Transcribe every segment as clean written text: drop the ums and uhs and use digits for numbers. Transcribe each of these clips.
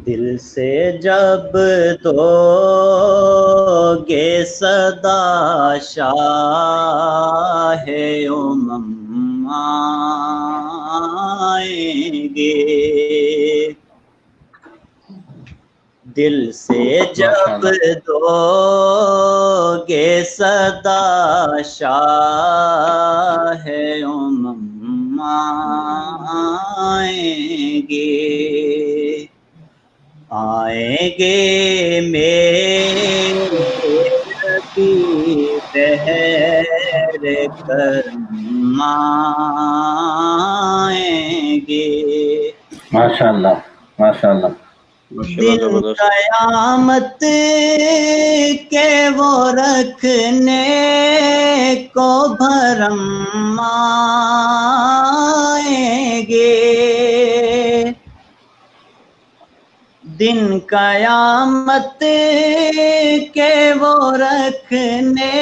دل سے جب دو گے صدا شاہ امم آئیں گے، دل سے جب دو گے صدا شاہ امم آئیں گے، آئیں گے میرے نبی بہر کرم آئیں گے، ماشاءاللہ ماشاءاللہ، دن قیامت کے وہ رکھنے کو بھرم آئیں گے، دن قیامت کے وہ رکھنے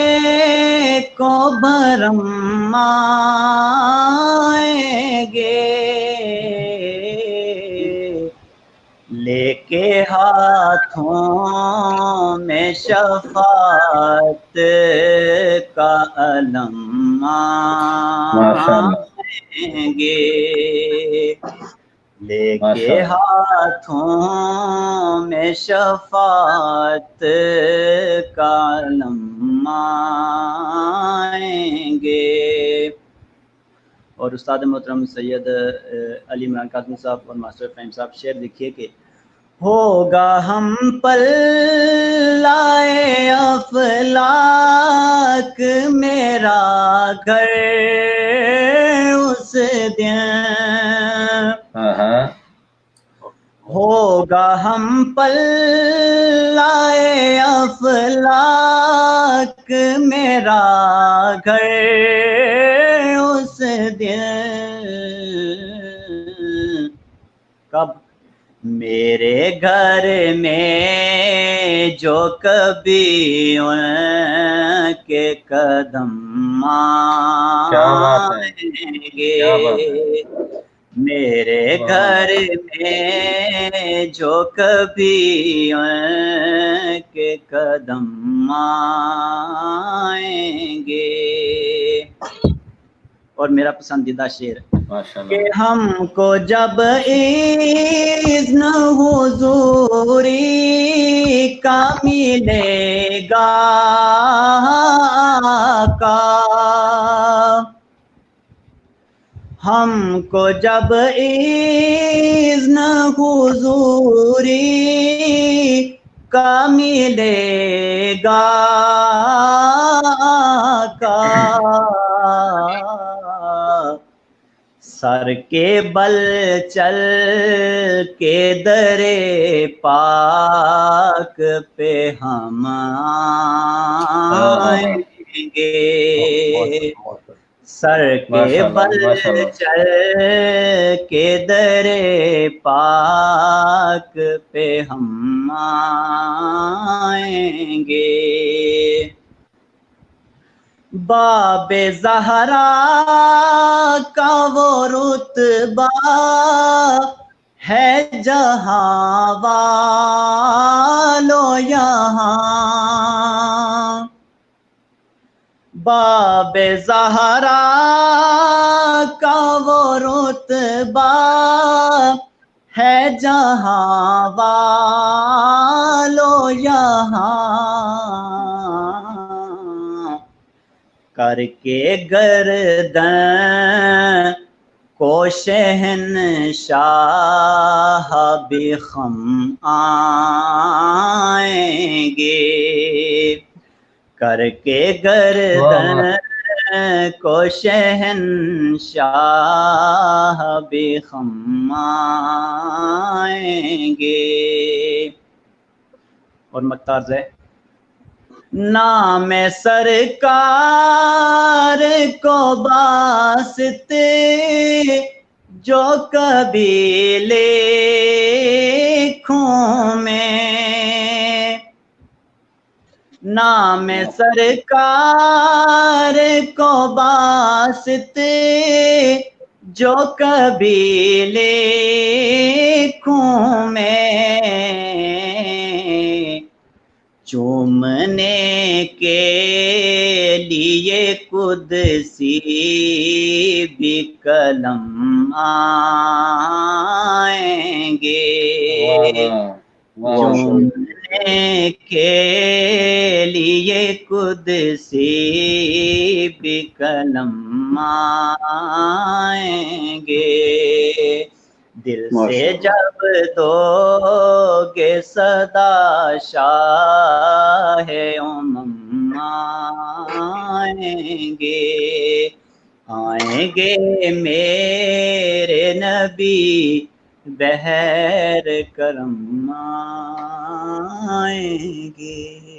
کو بھرم آئیں گے، لے کے ہاتھوں میں شفاعت کا علم آئیں گے، لے کے ہاتھوں میں شفاعت کا علم آئیں گے۔ اور استاد محترم سید علی عمران قاسمی صاحب اور ماسٹر فہیم صاحب شعر لکھیے کہ ہوگا ہم پر لائے افلاک میرا گھر اس دن، ہوگا ہم پر لائے افلاک میرا گھر اس دن، کب میرے گھر میں جو کبھی ان کے قدم آئیں گے، میرے گھر میں جو کبھی ان کے قدم آئیں گے۔ اور میرا پسندیدہ شعر کہ ہم کو جب اذن حضوری کا ملے گا آقا، ہم کو جب اذن حضوری کا ملے گا آقا، سر کے بل چل کے درے پاک پہ ہم آئیں گے، سر کے بل چل کے درے پاک پہ ہم آئیں گے، باب زہرا کا وہ رتبہ ہے جہاں والو یہاں، باب زہرا کا وہ رتبہ ہے جہاں والو یہاں، کر کے گردن کو شہنشاہ بھی خم آئیں گے، کر کے گردن کو شہنشاہ بھی خم آئیں گے۔ اور مختار ہے نام سرکار کو واسطے جو کبھی لکھوں میں، نام سرکار کو واسطے جو کبھی قدسی بھی کلم آئیں گے چومنے کے لیے قدسی بھی کلم آئیں گے دل سے جب دو گے صدا شاہ امم آئیں گے میرے نبی بہر کرم آئیں گے.